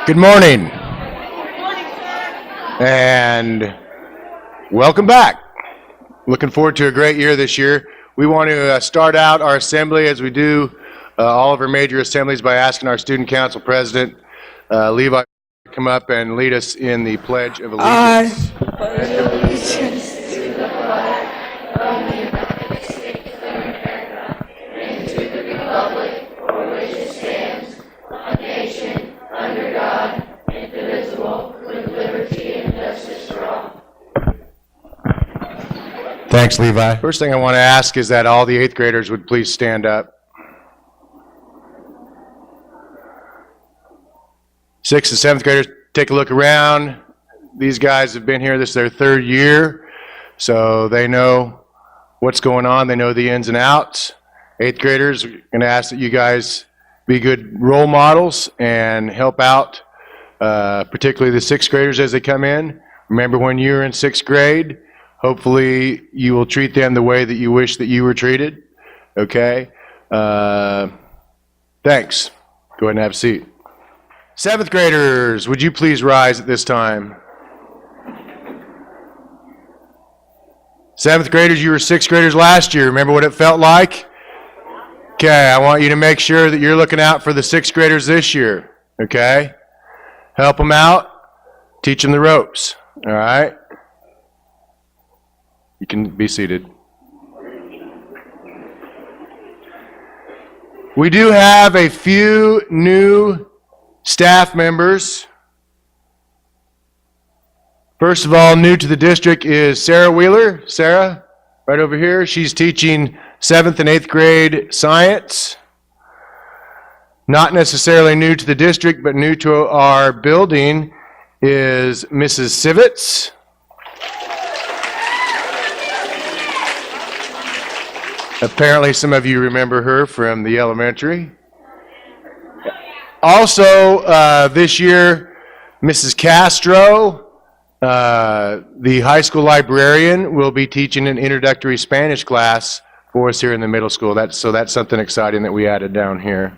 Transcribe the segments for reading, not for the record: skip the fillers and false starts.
Good morning. And welcome back. Looking forward to a great year this year. We want to start out our assembly as we do all of our major assemblies by asking our student council president, Levi, to come up and lead us in the Pledge of Allegiance. I pledge allegiance to the flag of the United States of America and to the republic for which it stands, one nation, under God, indivisible, with liberty and justice for all. Thanks, Levi. First thing I want to ask is that all the 8th graders would please stand up. 6th and 7th graders, take a look around. These guys have been here, this is their 3rd year, so they know what's going on, they know the ins and outs. 8th graders, I'm going to ask that you guys be good role models and help out, particularly the 6th graders as they come in. Remember when you were in 6th grade, hopefully you will treat them the way that you wish that you were treated, okay? Thanks. Go ahead and have a seat. 7th graders, would you please rise at this time? 7th graders, you were 6th graders last year. Remember what it felt like? Okay, I want you to make sure that you're looking out for the 6th graders this year, okay? Help them out, teach them the ropes, all right? You can be seated. We do have a few new staff members. First of all, new to the district is Sarah Wheeler. Sarah, right over here. She's teaching 7th and 8th grade science. Not necessarily new to the district, but new to our building is Mrs. Sivitz. Apparently some of you remember her from the elementary. Also, this year, Mrs. Castro, the high school librarian, will be teaching an introductory Spanish class for us here in the middle school. So that's something exciting that we added down here.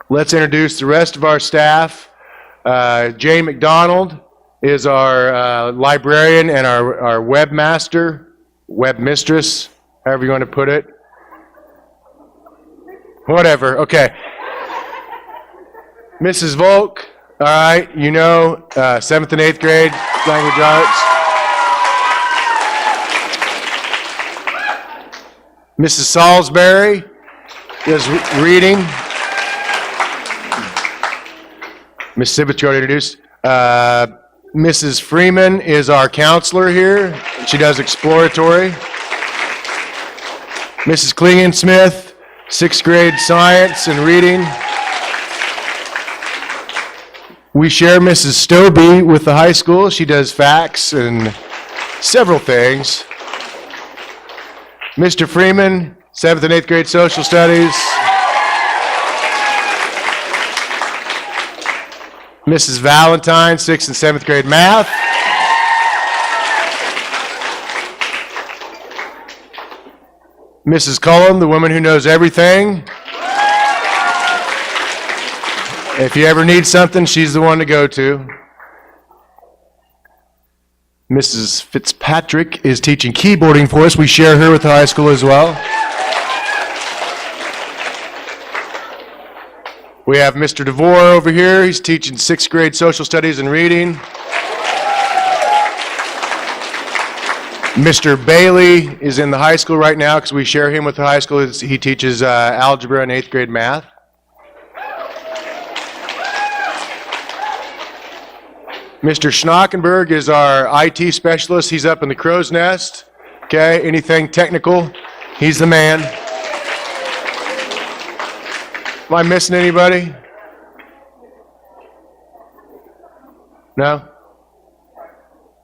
Let's introduce the rest of our staff. Jay McDonald is our librarian and our webmaster, webmistress, however you want to put it. Whatever, okay. Mrs. Volk, all right, you know, 7th and 8th grade, language arts. Mrs. Salisbury is reading. Miss Sivitz already introduced. Mrs. Freeman is our counselor here. She does exploratory. Mrs. Klingensmith, 6th grade science and reading. We share Mrs. Stobie with the high school. She does facts and several things. Mr. Freeman, 7th and 8th grade social studies. Mrs. Valentine, 6th and 7th grade math. Mrs. Cullen, the woman who knows everything. If you ever need something, she's the one to go to. Mrs. Fitzpatrick is teaching keyboarding for us. We share her with the high school as well. We have Mr. DeVore over here. He's teaching 6th grade social studies and reading. Mr. Bailey is in the high school right now because we share him with the high school. He teaches algebra and 8th grade math. Mr. Schnockenberg is our IT specialist. He's up in the crow's nest. Okay, anything technical, he's the man. Am I missing anybody? No?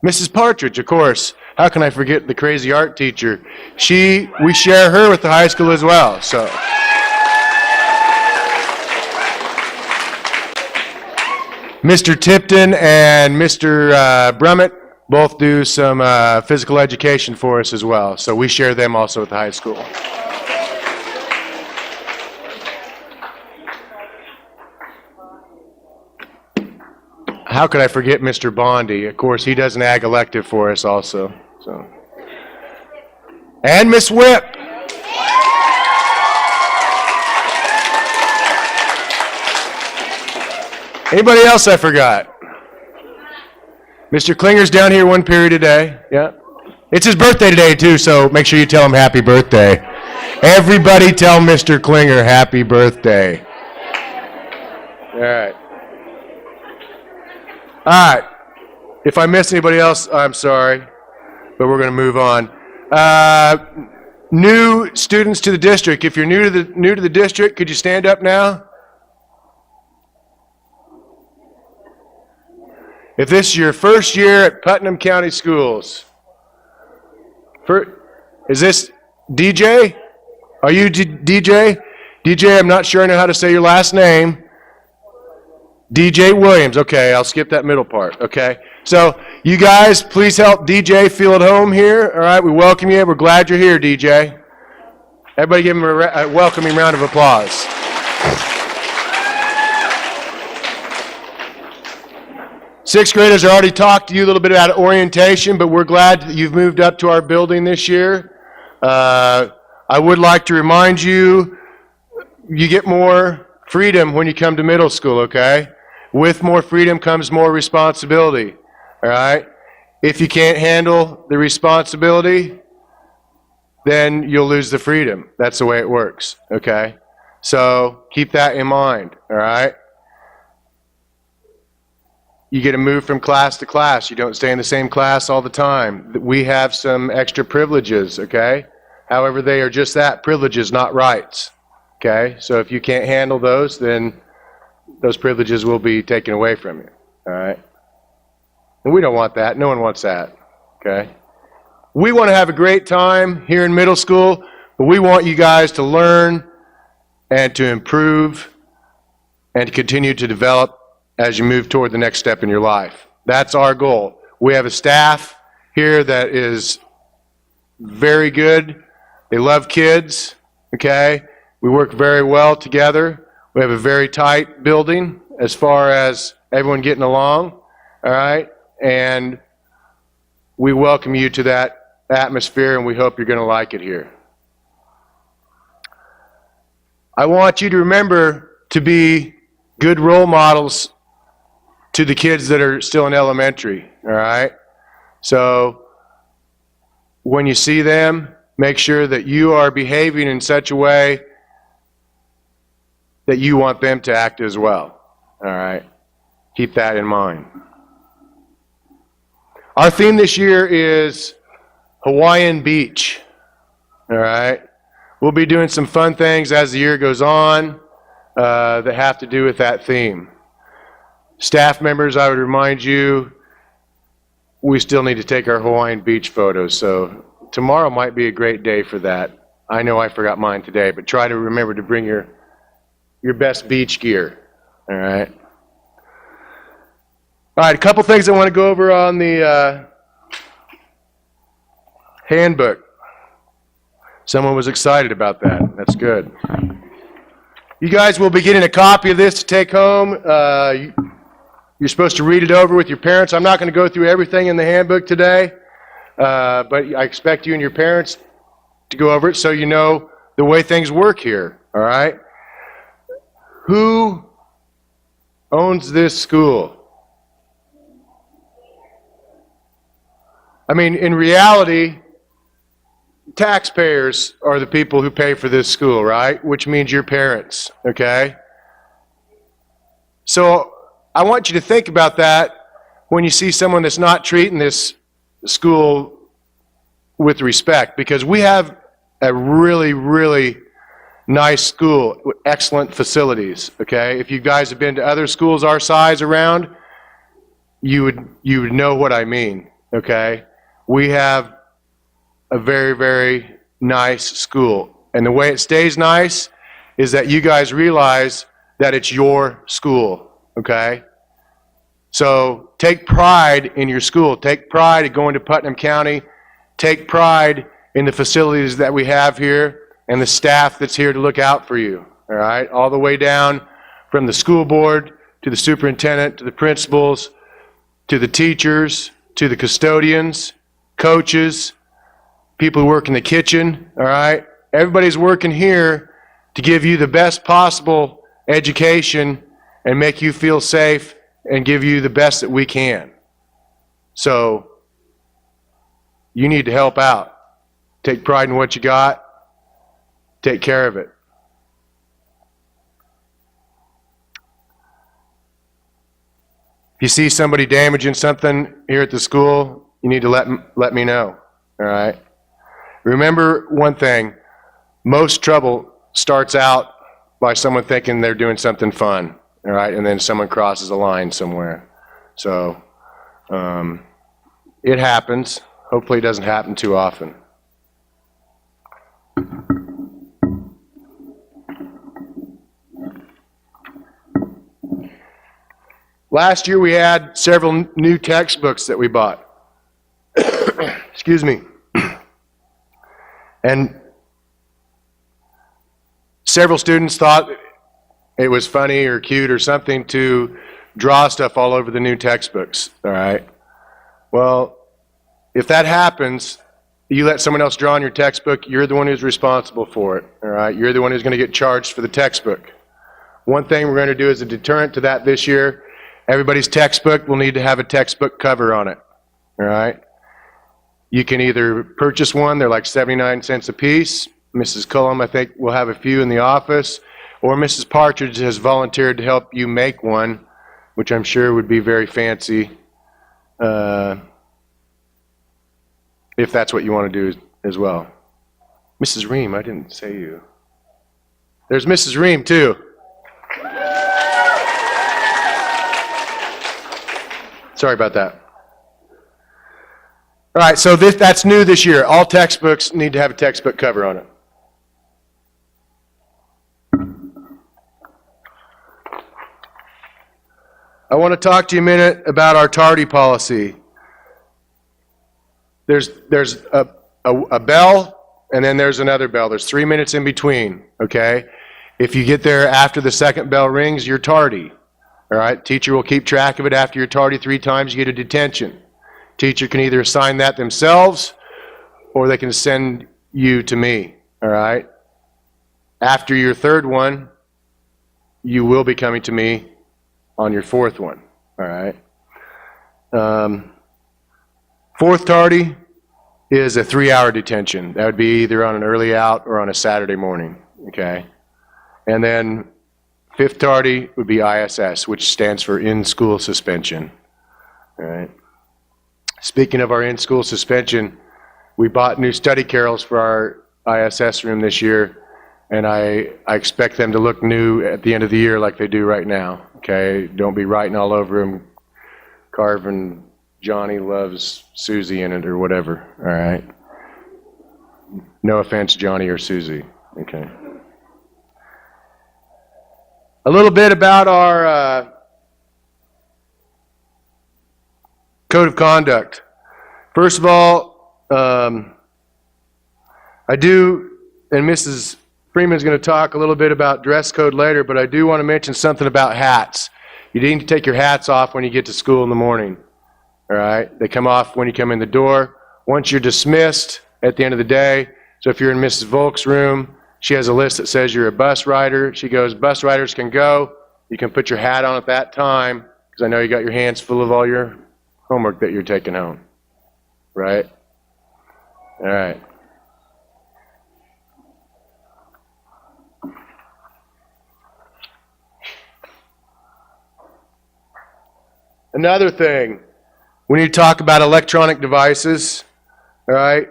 Mrs. Partridge, of course. How can I forget the crazy art teacher? We share her with the high school as well, so. Mr. Tipton and Mr. Brummett both do some physical education for us as well, so we share them also at the high school. how could I forget Mr. Bondi? Of course, he does an ag elective for us also. So, and Miss Whip. Anybody else I forgot? Mr. Klinger's down here one period a day. Yeah. It's his birthday today, too, so make sure you tell him happy birthday. Everybody tell Mr. Klinger happy birthday. All right. All right. If I miss anybody else, I'm sorry, but we're going to move on. New students to the district. If you're new to the district, could you stand up now? If this is your first year at Putnam County Schools, is this DJ? Are you DJ? DJ, I'm not sure I know how to say your last name. DJ Williams. Okay, I'll skip that middle part. Okay. So you guys, please help DJ feel at home here. All right, we welcome you. We're glad you're here, DJ. Everybody give him a welcoming round of applause. Sixth graders already talked to you a little bit about orientation, but we're glad that you've moved up to our building this year. I would like to remind you, you get more freedom when you come to middle school, okay? With more freedom comes more responsibility, all right? If you can't handle the responsibility, then you'll lose the freedom. That's the way it works, okay? So keep that in mind, all right? You get to move from class to class. You don't stay in the same class all the time. We have some extra privileges, okay? However, they are just that, privileges, not rights, okay? So if you can't handle those, then those privileges will be taken away from you, all right? And we don't want that. No one wants that, okay? We want to have a great time here in middle school, but we want you guys to learn and to improve and to continue to develop as you move toward the next step in your life. That's our goal. We have a staff here that is very good. They love kids, okay? We work very well together. We have a very tight building as far as everyone getting along, all right? And we welcome you to that atmosphere, and we hope you're going to like it here. I want you to remember to be good role models to the kids that are still in elementary, all right? So when you see them, make sure that you are behaving in such a way that you want them to act as well, all right? Keep that in mind. Our theme this year is Hawaiian Beach, all right? We'll be doing some fun things as the year goes on that have to do with that theme. Staff members, I would remind you, we still need to take our Hawaiian Beach photos, so tomorrow might be a great day for that. I know I forgot mine today, but try to remember to bring your best beach gear, all right? All right, a couple things I want to go over on the handbook. Someone was excited about that. That's good. You guys will be getting a copy of this to take home. You're supposed to read it over with your parents. I'm not going to go through everything in the handbook today, but I expect you and your parents to go over it so you know the way things work here, all right? Who owns this school? I mean, in reality, taxpayers are the people who pay for this school, right? Which means your parents, okay? So I want you to think about that when you see someone that's not treating this school with respect, because we have a really, really nice school with excellent facilities, okay? If you guys have been to other schools our size around, you would know what I mean, okay? We have a very, very nice school. And the way it stays nice is that you guys realize that it's your school, okay? So take pride in your school. Take pride in going to Putnam County. Take pride in the facilities that we have here and the staff that's here to look out for you, all right? All the way down from the school board to the superintendent to the principals to the teachers, to the custodians, coaches, people who work in the kitchen, all right? Everybody's working here to give you the best possible education and make you feel safe and give you the best that we can. So you need to help out. Take pride in what you got. Take care of it. If you see somebody damaging something here at the school, you need to let me know, all right? Remember one thing, most trouble starts out by someone thinking they're doing something fun, all right? And then someone crosses a line somewhere. So it happens. Hopefully it doesn't happen too often. Last year we had several new textbooks that we bought. Excuse me. And several students thought it was funny or cute or something to draw stuff all over the new textbooks, all right? Well, if that happens, you let someone else draw on your textbook, you're the one who's responsible for it, all right? You're the one who's going to get charged for the textbook. One thing we're going to do as a deterrent to that this year, everybody's textbook will need to have a textbook cover on it, all right? You can either purchase one, they're like 79 cents a piece. Mrs. Cullum, I think, will have a few in the office, or Mrs. Partridge has volunteered to help you make one, which I'm sure would be very fancy, if that's what you want to do as well. Mrs. Ream, I didn't say you. There's Mrs. Ream, too. Sorry about that. All right, so that's new this year. All textbooks need to have a textbook cover on it. I want to talk to you a minute about our tardy policy. There's a bell, and then there's another bell. There's 3 minutes in between, okay? If you get there after the second bell rings, you're tardy. All right, teacher will keep track of it. After you're tardy 3 times, you get a detention. Teacher can either assign that themselves, or they can send you to me, all right? After your third one, you will be coming to me on your fourth one, all right? Fourth tardy is a 3-hour detention. That would be either on an early out or on a Saturday morning, okay? And then fifth tardy would be ISS, which stands for in-school suspension, all right? Speaking of our in-school suspension, we bought new study carrels for our ISS room this year, and I expect them to look new at the end of the year like they do right now, okay? Don't be writing all over them, carving Johnny loves Susie in it or whatever, all right? No offense, Johnny or Susie, okay? A little bit about our code of conduct. First of all, I do, and Mrs. Freeman's going to talk a little bit about dress code later, but I do want to mention something about hats. You need to take your hats off when you get to school in the morning, all right? They come off when you come in the door. Once you're dismissed at the end of the day, so if you're in Mrs. Volk's room, she has a list that says you're a bus rider. She goes, bus riders can go. You can put your hat on at that time, because I know you got your hands full of all your homework that you're taking home, right? All right. Another thing, we need to talk about electronic devices, all right?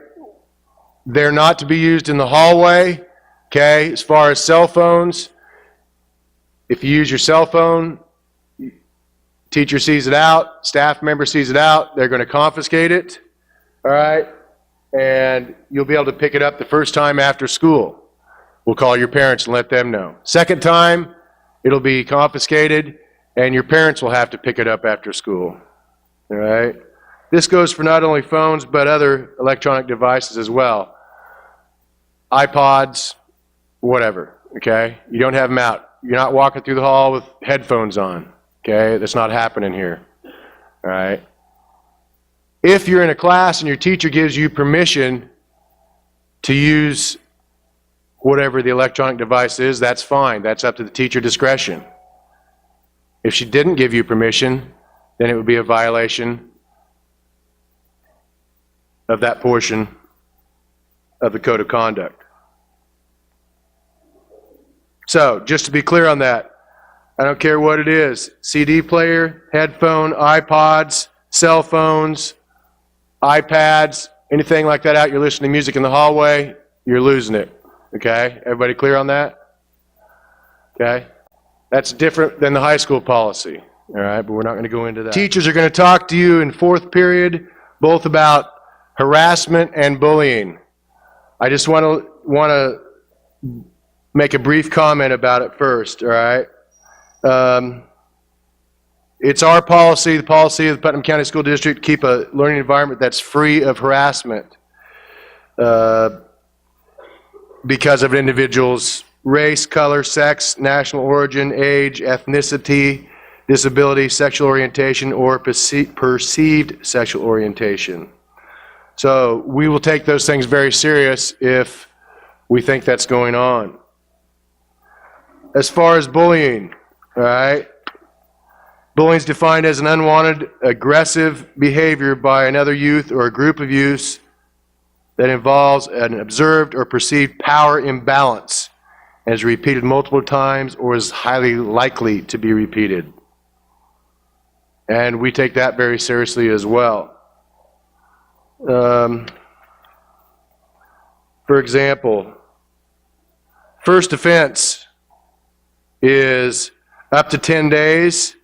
They're not to be used in the hallway, okay? As far as cell phones, if you use your cell phone, teacher sees it out, staff member sees it out, they're going to confiscate it, all right? And you'll be able to pick it up the first time after school. We'll call your parents and let them know. Second time, it'll be confiscated, and your parents will have to pick it up after school, all right? This goes for not only phones, but other electronic devices as well. iPods, whatever, okay? You don't have them out. You're not walking through the hall with headphones on, okay? That's not happening here, all right? If you're in a class and your teacher gives you permission to use whatever the electronic device is, that's fine. That's up to the teacher discretion. If she didn't give you permission, then it would be a violation of that portion of the code of conduct. So, just to be clear on that, I don't care what it is, CD player, headphone, iPods, cell phones, iPads, anything like that out, you're listening to music in the hallway, you're losing it. Okay? Everybody clear on that? Okay? That's different than the high school policy. All right? But we're not going to go into that. Teachers are going to talk to you in fourth period, both about harassment and bullying. I just want to make a brief comment about it first, all right? It's our policy, the policy of the Putnam County School District, to keep a learning environment that's free of harassment because of an individual's race, color, sex, national origin, age, ethnicity, disability, sexual orientation, or perceived sexual orientation. So we will take those things very serious if we think that's going on. As far as bullying, all right? Bullying is defined as an unwanted, aggressive behavior by another youth or a group of youths that involves an observed or perceived power imbalance and is repeated multiple times or is highly likely to be repeated. And we take that very seriously as well. For example, first offense is up to 10 days,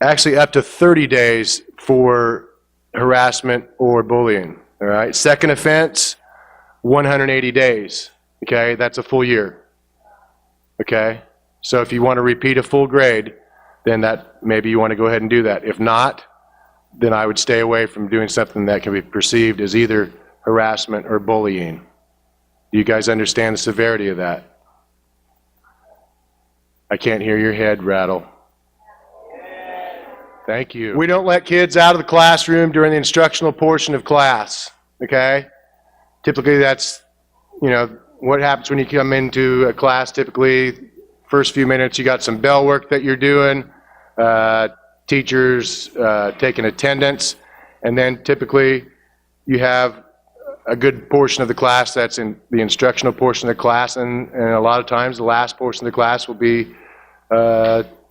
actually up to 30 days for harassment or bullying, all right? Second offense, 180 days, okay? That's a full year, okay? So if you want to repeat a full grade, then that maybe you want to go ahead and do that. If not, then I would stay away from doing something that can be perceived as either harassment or bullying. Do you guys understand the severity of that? I can't hear your head rattle. Thank you. We don't let kids out of the classroom during the instructional portion of class, okay? Typically that's, what happens when you come into a class. Typically, first few minutes you got some bell work that you're doing, teachers taking attendance, and then typically you have a good portion of the class that's in the instructional portion of the class, and a lot of times the last portion of the class will be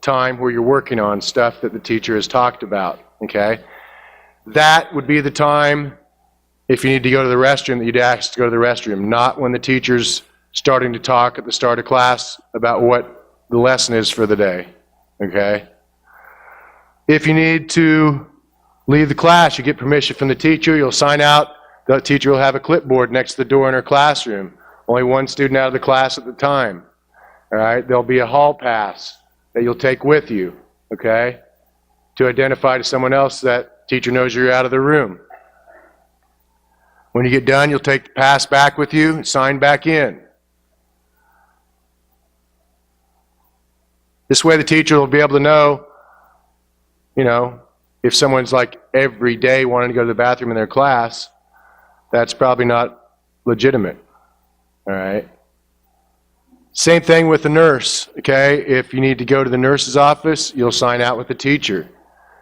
time where you're working on stuff that the teacher has talked about, okay? That would be the time, if you need to go to the restroom, that you'd ask to go to the restroom, not when the teacher's starting to talk at the start of class about what the lesson is for the day, okay? If you need to leave the class, you get permission from the teacher, you'll sign out. The teacher will have a clipboard next to the door in her classroom. Only one student out of the class at the time. All right? There'll be a hall pass that you'll take with you, okay, to identify to someone else that teacher knows you're out of the room. When you get done, you'll take the pass back with you and sign back in. This way the teacher will be able to know, if someone's like every day wanting to go to the bathroom in their class, that's probably not legitimate, all right? Same thing with the nurse, okay? If you need to go to the nurse's office, you'll sign out with the teacher.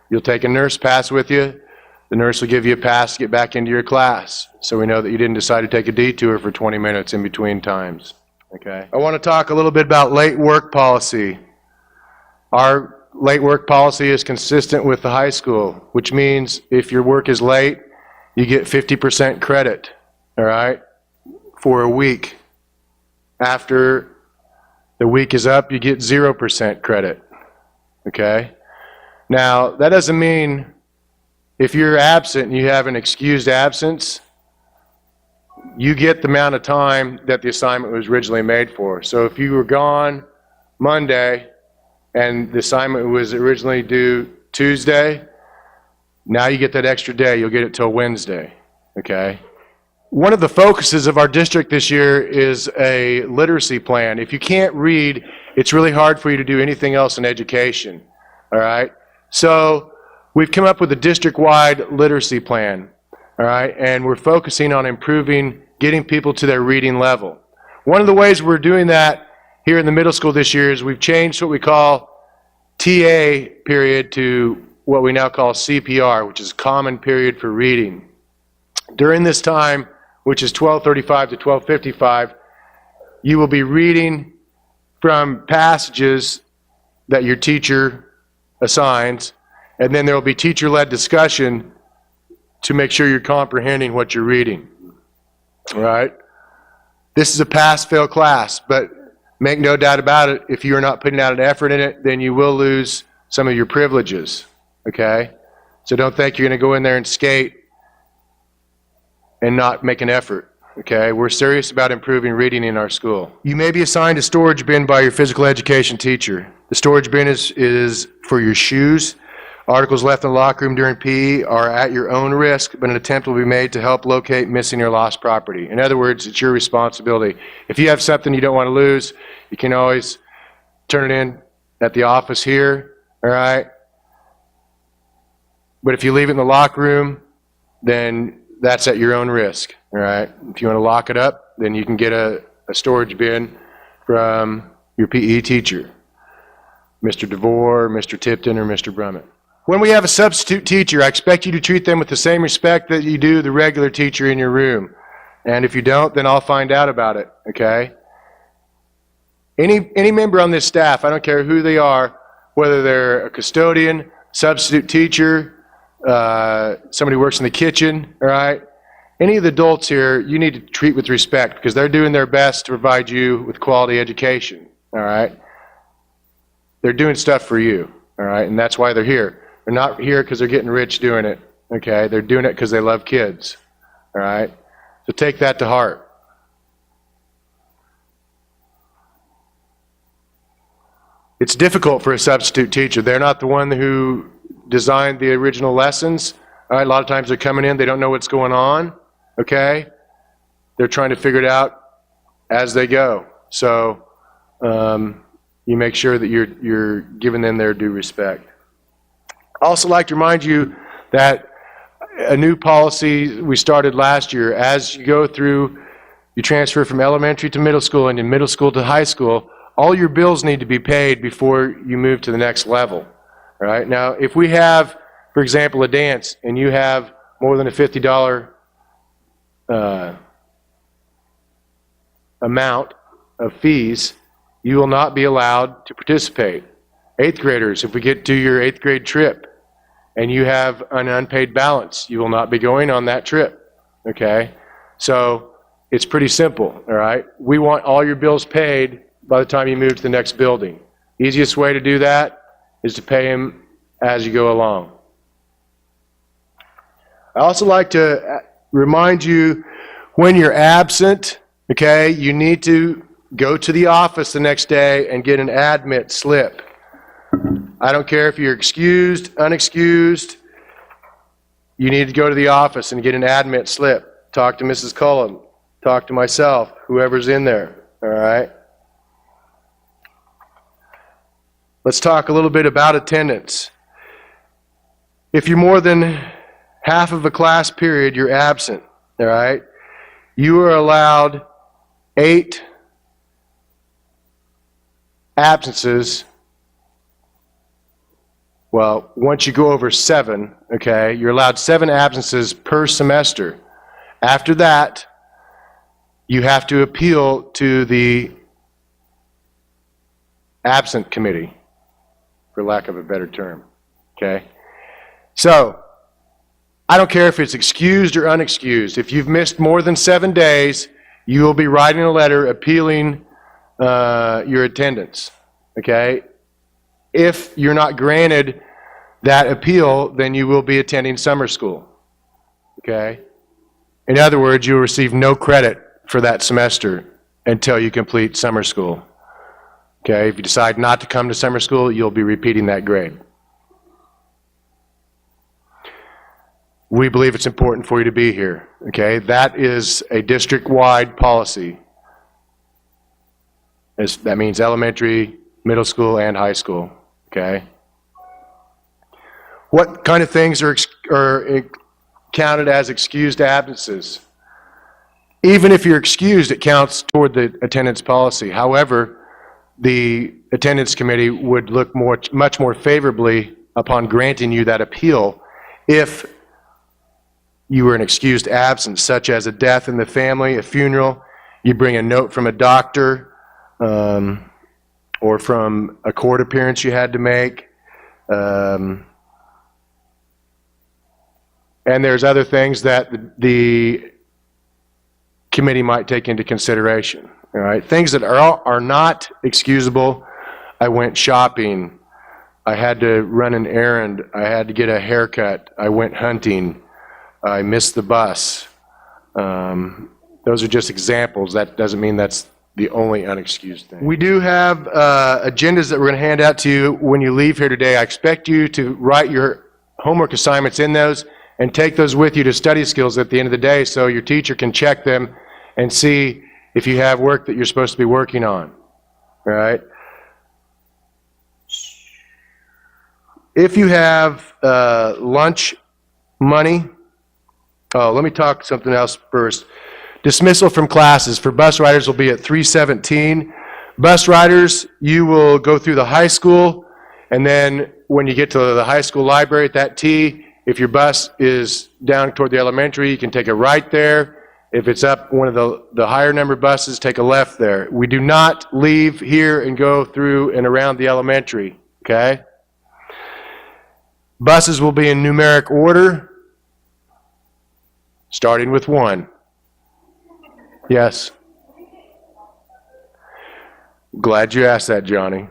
You'll take a nurse pass with you. The nurse will give you a pass to get back into your class, so we know that you didn't decide to take a detour for 20 minutes in between times, okay? I want to talk a little bit about late work policy. Our late work policy is consistent with the high school, which means if your work is late, you get 50% credit, all right, for a week. After the week is up, you get 0% credit, okay? Now, that doesn't mean if you're absent and you have an excused absence, you get the amount of time that the assignment was originally made for. So if you were gone Monday and the assignment was originally due Tuesday, now you get that extra day. You'll get it till Wednesday, okay? One of the focuses of our district this year is a literacy plan. If you can't read, it's really hard for you to do anything else in education, all right? So we've come up with a district-wide literacy plan, all right? And we're focusing on improving, getting people to their reading level. One of the ways we're doing that here in the middle school this year is we've changed what we call TA period to what we now call CPR, which is Common Period for Reading. During this time, which is 12:35 to 12:55, you will be reading from passages that your teacher assigns, and then there will be teacher-led discussion to make sure you're comprehending what you're reading. All right? This is a pass-fail class, but make no doubt about it, if you are not putting out an effort in it, then you will lose some of your privileges, okay? So don't think you're going to go in there and skate and not make an effort, okay? We're serious about improving reading in our school. You may be assigned a storage bin by your physical education teacher. The storage bin is for your shoes. Articles left in the locker room during PE are at your own risk, but an attempt will be made to help locate missing or lost property. In other words, it's your responsibility. If you have something you don't want to lose, you can always turn it in at the office here, all right? But if you leave it in the locker room, then that's at your own risk, all right? If you want to lock it up, then you can get a storage bin from your PE teacher, Mr. DeVore, Mr. Tipton, or Mr. Brummett. When we have a substitute teacher, I expect you to treat them with the same respect that you do the regular teacher in your room. And if you don't, then I'll find out about it, okay? Any member on this staff, I don't care who they are, whether they're a custodian, substitute teacher, somebody who works in the kitchen, all right? Any of the adults here, you need to treat with respect because they're doing their best to provide you with quality education, all right? They're doing stuff for you, all right? And that's why they're here. They're not here because they're getting rich doing it, okay? They're doing it because they love kids, all right? So take that to heart. It's difficult for a substitute teacher. They're not the one who designed the original lessons. All right, a lot of times they're coming in, they don't know what's going on, okay? They're trying to figure it out as they go. So you make sure that you're giving them their due respect. I also like to remind you that a new policy we started last year, as you go through, you transfer from elementary to middle school and in middle school to high school, all your bills need to be paid before you move to the next level. Right? Now, if we have, for example, a dance, and you have more than a $50 amount of fees, you will not be allowed to participate. 8th graders, if we get to your 8th grade trip, and you have an unpaid balance, you will not be going on that trip, okay? So it's pretty simple, all right? We want all your bills paid by the time you move to the next building. Easiest way to do that is to pay them as you go along. I also like to remind you, when you're absent, okay, you need to go to the office the next day and get an admit slip. I don't care if you're excused, unexcused, you need to go to the office and get an admit slip. Talk to Mrs. Cullen, talk to myself, whoever's in there, all right? Let's talk a little bit about attendance. If you're more than half of a class period, you're absent, all right? You are allowed 8 absences. Well, once you go over 7, okay, you're allowed 7 absences per semester. After that, you have to appeal to the absent committee, for lack of a better term, okay? So, I don't care if it's excused or unexcused. If you've missed more than 7 days, you will be writing a letter appealing your attendance, okay? If you're not granted that appeal, then you will be attending summer school, okay? In other words, you will receive no credit for that semester until you complete summer school, okay? If you decide not to come to summer school, you'll be repeating that grade. We believe it's important for you to be here, okay? That is a district-wide policy. That means elementary, middle school, and high school, okay? What kind of things are counted as excused absences? Even if you're excused, it counts toward the attendance policy. However, the attendance committee would look much more favorably upon granting you that appeal if you were an excused absence, such as a death in the family, a funeral, you bring a note from a doctor, or from a court appearance you had to make. And there's other things that the committee might take into consideration. All right, things that are not excusable. I went shopping. I had to run an errand. I had to get a haircut. I went hunting. I missed the bus. Those are just examples. That doesn't mean that's the only unexcused thing. We do have agendas that we're going to hand out to you when you leave here today. I expect you to write your homework assignments in those and take those with you to study skills at the end of the day so your teacher can check them and see if you have work that you're supposed to be working on. All right? If you have lunch money, let me talk something else first. Dismissal from classes for bus riders will be at 3:17. Bus riders, you will go through the high school, and then when you get to the high school library at that T, if your bus is down toward the elementary, you can take a right there. If it's up one of the higher number buses, take a left there. We do not leave here and go through and around the elementary, okay? Buses will be in numeric order, starting with 1. Yes. Glad you asked that, Johnny.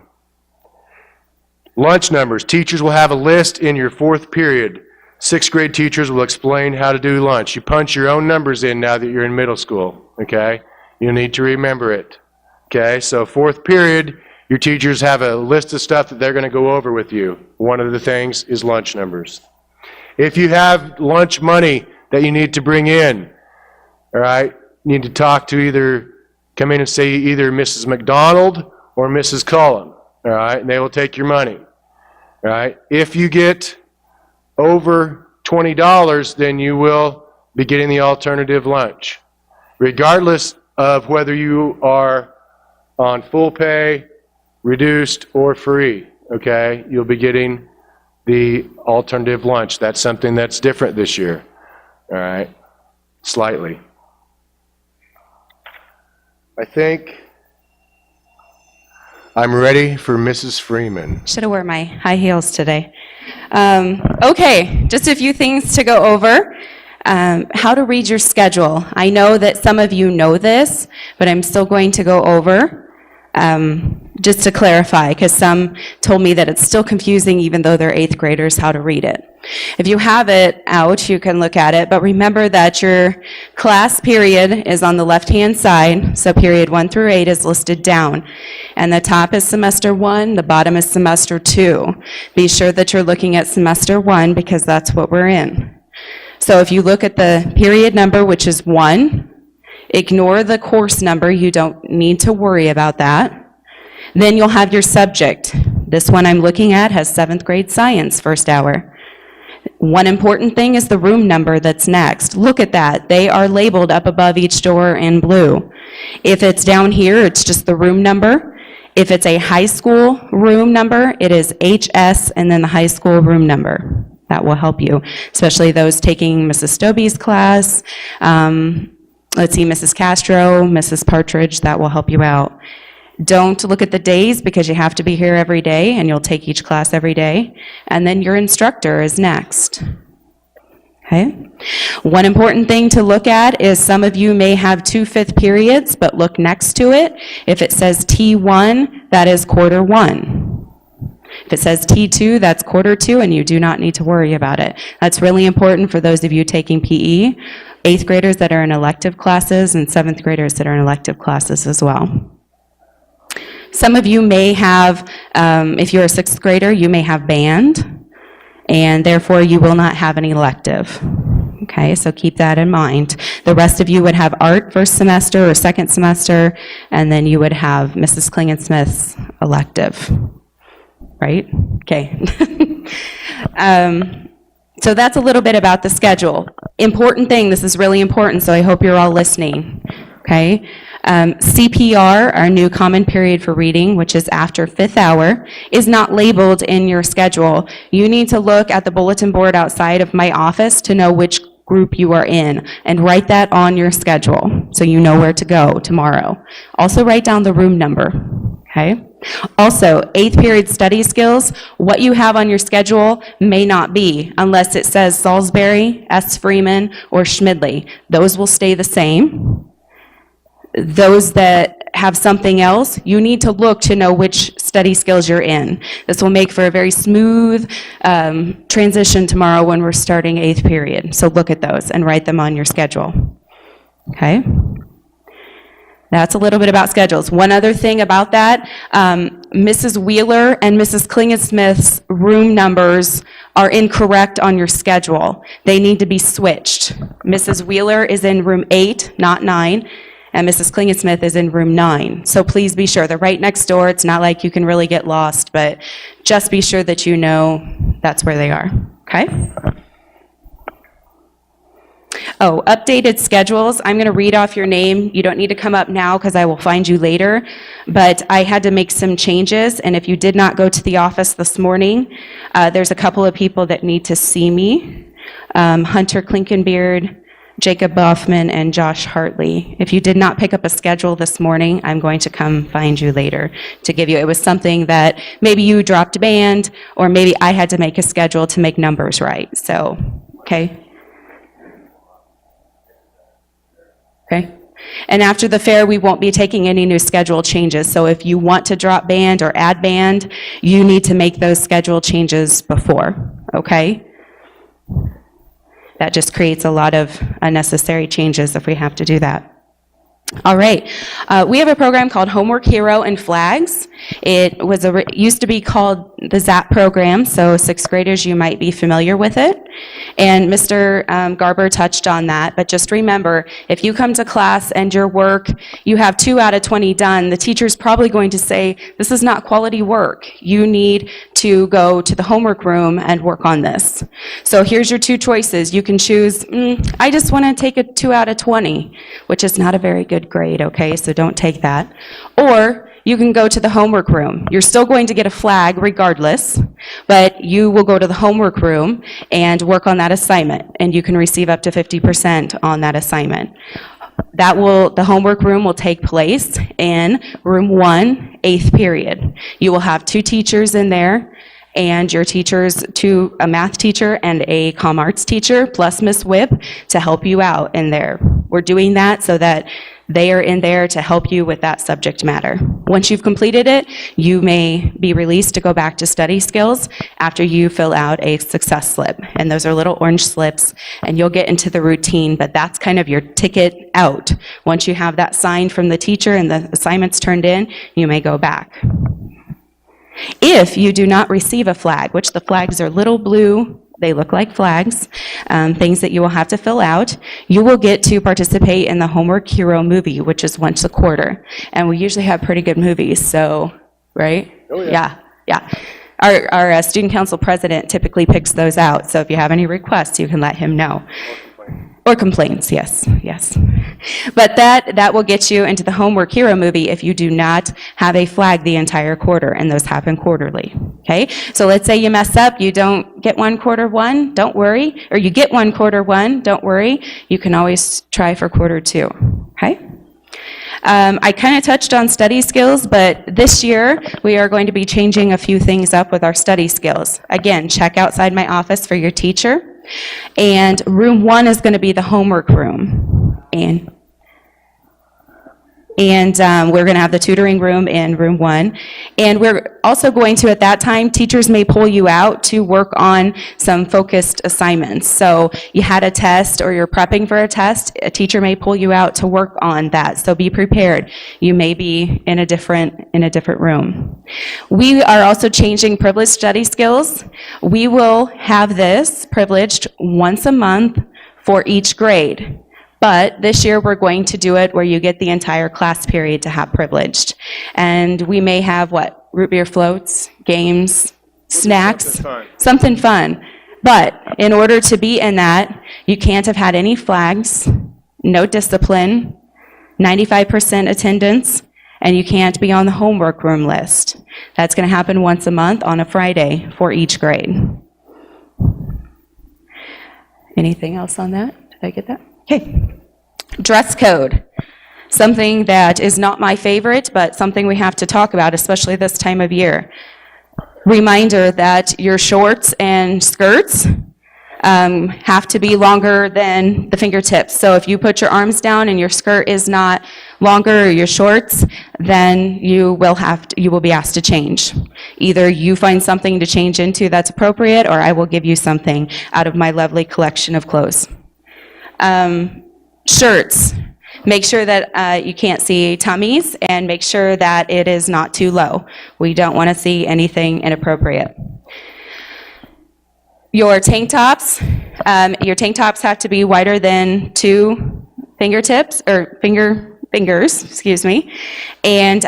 Lunch numbers. Teachers will have a list in your 4th period. 6th grade teachers will explain how to do lunch. You punch your own numbers in now that you're in middle school, okay? You need to remember it, okay? So 4th period, your teachers have a list of stuff that they're going to go over with you. One of the things is lunch numbers. If you have lunch money that you need to bring in, all right, you need to talk to come in and say either Mrs. McDonald or Mrs. Cullen, all right, and they will take your money, all right? If you get over $20, then you will be getting the alternative lunch, regardless of whether you are on full pay, reduced, or free, okay? You'll be getting the alternative lunch. That's something that's different this year, all right? Slightly. I think I'm ready for Mrs. Freeman. Should have worn my high heels today. Okay, just a few things to go over. How to read your schedule. I know that some of you know this, but I'm still going to go over just to clarify, because some told me that it's still confusing even though they're 8th graders how to read it. If you have it out, you can look at it, but remember that your class period is on the left-hand side, so period 1 through 8 is listed down. And the top is semester 1, the bottom is semester 2. Be sure that you're looking at semester 1 because that's what we're in. So if you look at the period number, which is 1, ignore the course number, you don't need to worry about that. Then you'll have your subject. This one I'm looking at has 7th grade science, first hour. One important thing is the room number that's next. Look at that. They are labeled up above each door in blue. If it's down here, it's just the room number. If it's a high school room number, it is HS and then the high school room number. That will help you, especially those taking Mrs. Stobie's class. Let's see, Mrs. Castro, Mrs. Partridge, that will help you out. Don't look at the days because you have to be here every day and you'll take each class every day. And then your instructor is next. Okay? One important thing to look at is some of you may have 2 5th periods, but look next to it. If it says T1, that is quarter 1. If it says T2, that's quarter 2, and you do not need to worry about it. That's really important for those of you taking PE, 8th graders that are in elective classes, and 7th graders that are in elective classes as well. Some of you may have, if you're a 6th grader, you may have band, and therefore you will not have an elective. Okay, so keep that in mind. The rest of you would have art first semester or second semester, and then you would have Mrs. Klingensmith's elective. Right? Okay. So that's a little bit about the schedule. Important thing, this is really important, so I hope you're all listening, okay? CPR, our new common period for reading, which is after fifth hour, is not labeled in your schedule. You need to look at the bulletin board outside of my office to know which group you are in, and write that on your schedule so you know where to go tomorrow. Also write down the room number, okay? Also, 8th period study skills, what you have on your schedule may not be unless it says Salisbury, S. Freeman, or Schmidley. Those will stay the same. Those that have something else, you need to look to know which study skills you're in. This will make for a very smooth transition tomorrow when we're starting 8th period. So look at those and write them on your schedule. Okay? That's a little bit about schedules. One other thing about that, Mrs. Wheeler and Mrs. Klingensmith's room numbers are incorrect on your schedule. They need to be switched. Mrs. Wheeler is in room 8, not 9, and Mrs. Klingensmith is in room 9. So please be sure, they're right next door. It's not like you can really get lost, but just be sure that you know that's where they are, okay? Oh, updated schedules. I'm going to read off your name. You don't need to come up now because I will find you later. But I had to make some changes, and if you did not go to the office this morning, there's a couple of people that need to see me. Hunter Klinkenbeard, Jacob Boffman, and Josh Hartley. If you did not pick up a schedule this morning, I'm going to come find you later to give you. It was something that maybe you dropped band, or maybe I had to make a schedule to make numbers right. So, okay. Okay. And after the fair, we won't be taking any new schedule changes. So if you want to drop band or add band, you need to make those schedule changes before, okay? That just creates a lot of unnecessary changes if we have to do that. All right, we have a program called Homework Hero and Flags. It was used to be called the ZAP program, so 6th graders, you might be familiar with it. And Mr. Garber touched on that, but just remember, if you come to class and your work, you have 2 out of 20 done, the teacher's probably going to say, this is not quality work. You need to go to the homework room and work on this. So here's your 2 choices. You can choose, I just want to take a 2 out of 20, which is not a very good grade, okay? So don't take that. Or you can go to the homework room. You're still going to get a flag regardless, but you will go to the homework room and work on that assignment, and you can receive up to 50% on that assignment. The homework room will take place in room 1, 8th period. You will have 2 teachers in there, and your teachers, a math teacher and a comm arts teacher, plus Miss Whip, to help you out in there. We're doing that so that they are in there to help you with that subject matter. Once you've completed it, you may be released to go back to study skills after you fill out a success slip. And those are little orange slips, and you'll get into the routine, but that's kind of your ticket out. Once you have that signed from the teacher and the assignments turned in, you may go back. If you do not receive a flag, which the flags are little blue, they look like flags, things that you will have to fill out, you will get to participate in the Homework Hero movie, which is once a quarter. And we usually have pretty good movies, so, right? Oh, yeah. Yeah. Our student council president typically picks those out, so if you have any requests, you can let him know. Or complaints, yes, yes. But that will get you into the Homework Hero movie if you do not have a flag the entire quarter, and those happen quarterly, okay? So let's say you mess up, you don't get 1 quarter 1, don't worry, or you get 1 quarter 1, don't worry, you can always try for quarter 2, okay? I kind of touched on study skills, but this year we are going to be changing a few things up with our study skills. Again, check outside my office for your teacher. And room 1 is going to be the homework room. And we're going to have the tutoring room in room 1. And we're also going to, at that time, teachers may pull you out to work on some focused assignments. So you had a test or you're prepping for a test, a teacher may pull you out to work on that. So be prepared. You may be in a different room. We are also changing privileged study skills. We will have this privileged once a month for each grade. But this year, we're going to do it where you get the entire class period to have privileged. And we may have, root beer floats, games, snacks, fun. something fun. But in order to be in that, you can't have had any flags, no discipline, 95% attendance, and you can't be on the homework room list. That's going to happen once a month on a Friday for each grade. Anything else on that? Did I get that? Okay. Dress code. Something that is not my favorite, but something we have to talk about, especially this time of year. Reminder that your shorts and skirts have to be longer than the fingertips. So if you put your arms down and your skirt is not longer, or your shorts, then you will be asked to change. Either you find something to change into that's appropriate, or I will give you something out of my lovely collection of clothes. Shirts. Make sure that you can't see tummies, and make sure that it is not too low. We don't want to see anything inappropriate. Your tank tops have to be wider than 2 fingertips, or fingers, excuse me. And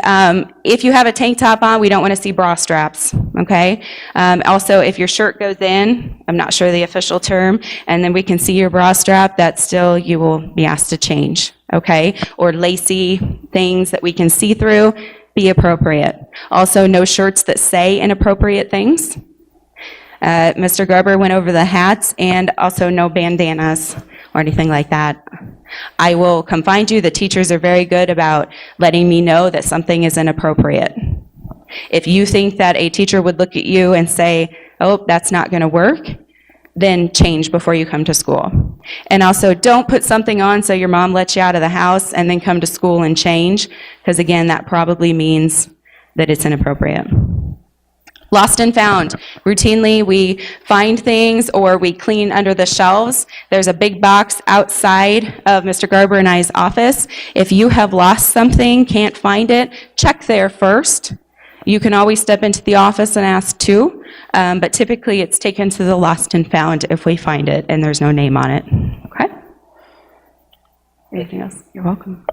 if you have a tank top on, we don't want to see bra straps, okay? Also, if your shirt goes in, I'm not sure the official term, and then we can see your bra strap, that's still, you will be asked to change, okay? Or lacy things that we can see through, be appropriate. Also, no shirts that say inappropriate things. Mr. Garber went over the hats, and also no bandanas or anything like that. I will come find you. The teachers are very good about letting me know that something is inappropriate. If you think that a teacher would look at you and say, oh, that's not going to work, then change before you come to school. And also, don't put something on so your mom lets you out of the house and then come to school and change, because again, that probably means that it's inappropriate. Lost and found. Routinely, we find things or we clean under the shelves. There's a big box outside of Mr. Garber and I's office. If you have lost something, can't find it, check there first. You can always step into the office and ask too, but typically it's taken to the lost and found if we find it and there's no name on it. Okay? Anything else? You're welcome.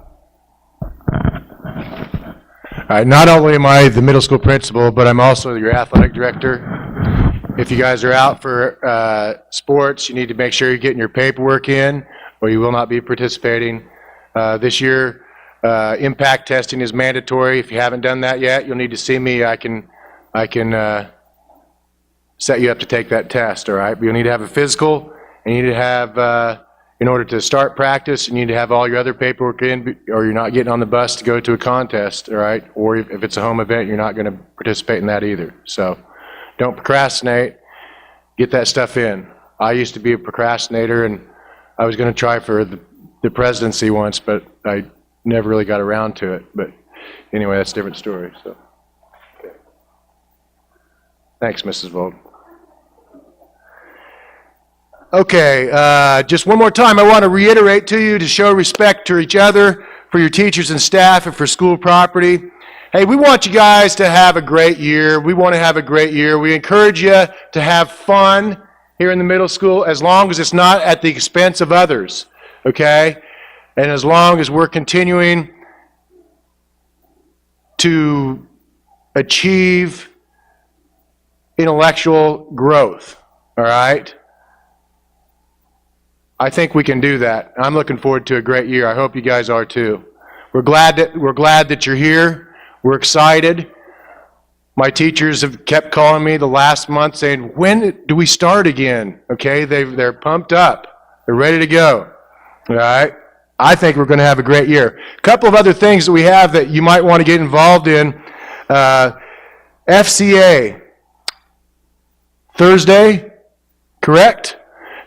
All right, not only am I the middle school principal, but I'm also your athletic director. If you guys are out for sports, you need to make sure you're getting your paperwork in, or you will not be participating. This year, impact testing is mandatory. If you haven't done that yet, you'll need to see me. I can set you up to take that test, all right? But you'll need to have a physical, and you need to have, in order to start practice, you need to have all your other paperwork in, or you're not getting on the bus to go to a contest, all right? Or if it's a home event, you're not going to participate in that either. So don't procrastinate. Get that stuff in. I used to be a procrastinator, and I was going to try for the presidency once, but I never really got around to it. But anyway, that's a different story. So, okay. Thanks, Mrs. Vogt. Okay, just one more time, I want to reiterate to you to show respect to each other, for your teachers and staff, and for school property. Hey, we want you guys to have a great year. We want to have a great year. We encourage you to have fun here in the middle school, as long as it's not at the expense of others, okay? And as long as we're continuing to achieve intellectual growth, all right? I think we can do that. I'm looking forward to a great year. I hope you guys are too. We're glad that you're here. We're excited. My teachers have kept calling me the last month saying, when do we start again? Okay, they're pumped up. They're ready to go. All right? I think we're going to have a great year. A couple of other things that we have that you might want to get involved in. FCA, Thursday, correct?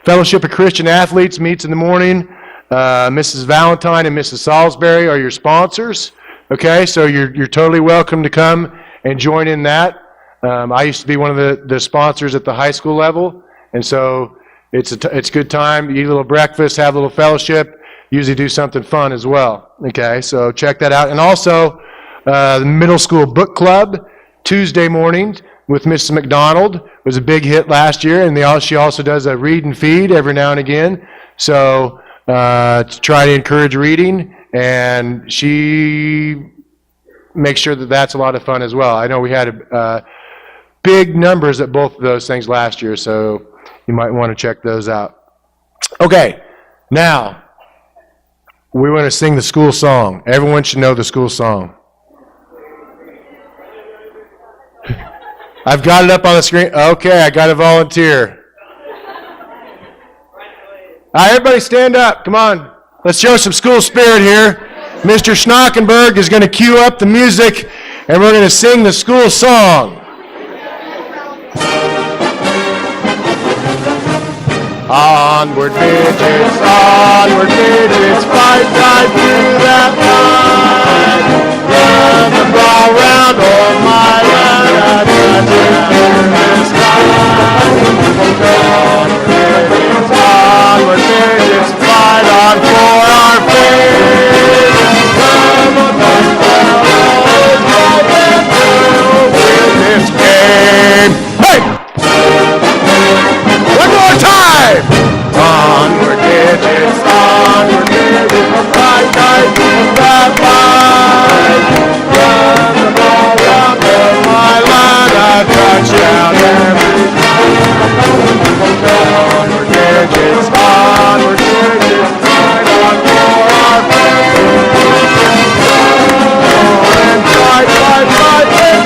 Fellowship of Christian Athletes meets in the morning. Mrs. Valentine and Mrs. Salisbury are your sponsors. Okay, so you're totally welcome to come and join in that. I used to be one of the sponsors at the high school level, and so it's a good time. You eat a little breakfast, have a little fellowship, usually do something fun as well. Okay, so check that out. And also, the middle school book club, Tuesday mornings, with Mrs. McDonald, was a big hit last year, and she also does a read and feed every now and again. So to try to encourage reading, and she makes sure that that's a lot of fun as well. I know we had big numbers at both of those things last year, so you might want to check those out. Okay, now, we want to sing the school song. Everyone should know the school song. I've got it up on the screen. Okay, I got a volunteer. All right, everybody stand up. Come on. Let's show some school spirit here. Mr. Schnockenberg is going to cue up the music, and we're going to sing the school song. Onward midgets, fight right through that fight. Run the ball round, oh my land, onward midgets, fight on for our faith. Come on, win this game. Hey! One more time! Onward midgets, fight right through that fight. Run the ball round the my line, a touchdown every time. Onward midgets, fight on for our faith. And fight, and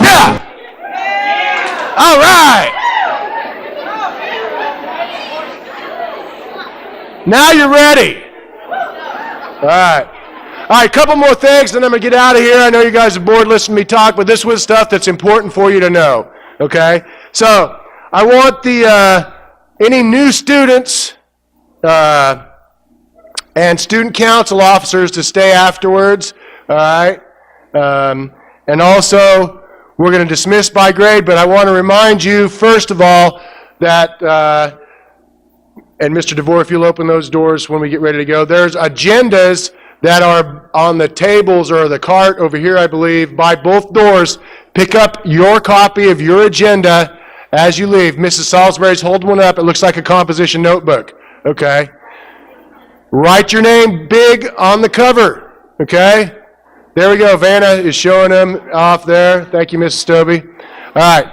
yeah! All right! Now you're ready. All right. All right, couple more things, then I'm going to get out of here. I know you guys are bored listening to me talk, but this was stuff that's important for you to know, okay? So, I want any new students and student council officers to stay afterwards, all right? And also, we're going to dismiss by grade, but I want to remind you, first of all, that, and Mr. DeVore, if you'll open those doors when we get ready to go, there's agendas that are on the tables or the cart over here, I believe, by both doors. Pick up your copy of your agenda as you leave. Mrs. Salisbury's holding one up. It looks like a composition notebook, okay? Write your name big on the cover, okay? There we go. Vanna is showing them off there. Thank you, Mrs. Stobie. All right.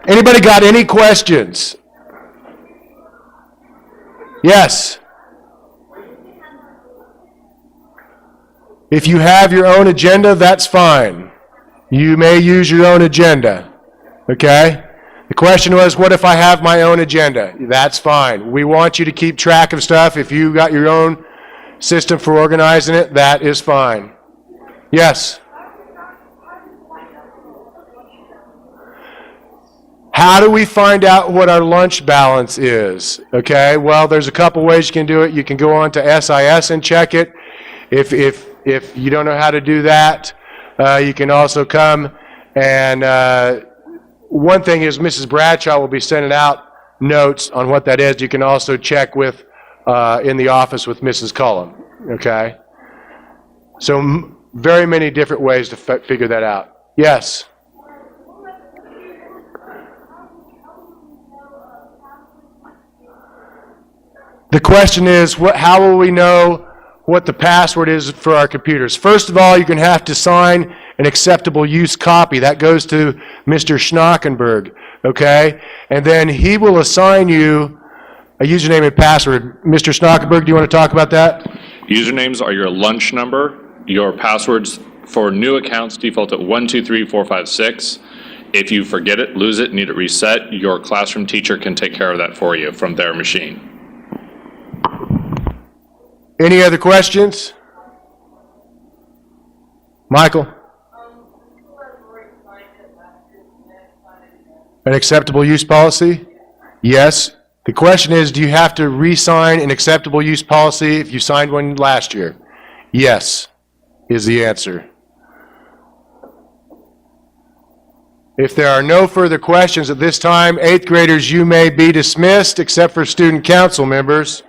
Anybody got any questions? Yes. If you have your own agenda, that's fine. You may use your own agenda, okay? The question was, what if I have my own agenda? That's fine. We want you to keep track of stuff. If you got your own system for organizing it, that is fine. Yes? How do we find out what our lunch balance is? Okay, well, there's a couple ways you can do it. You can go on to SIS and check it. If you don't know how to do that, you can also come and one thing is Mrs. Bradshaw will be sending out notes on what that is. You can also check with in the office with Mrs. Cullum, okay? So very many different ways to figure that out. Yes? The question is, how will we know what the password is for our computers? First of all, you're going to have to sign an acceptable use copy. That goes to Mr. Schnockenberg, okay? And then he will assign you a username and password. Mr. Schnockenberg, do you want to talk about that? Usernames are your lunch number. Your passwords for new accounts default at 123456. If you forget it, lose it, need it reset, your classroom teacher can take care of that for you from their machine. Any other questions? Michael? An acceptable use policy? Yes. The question is, do you have to re-sign an acceptable use policy if you signed one last year? Yes, is the answer. If there are no further questions at this time, 8th graders, you may be dismissed except for student council members.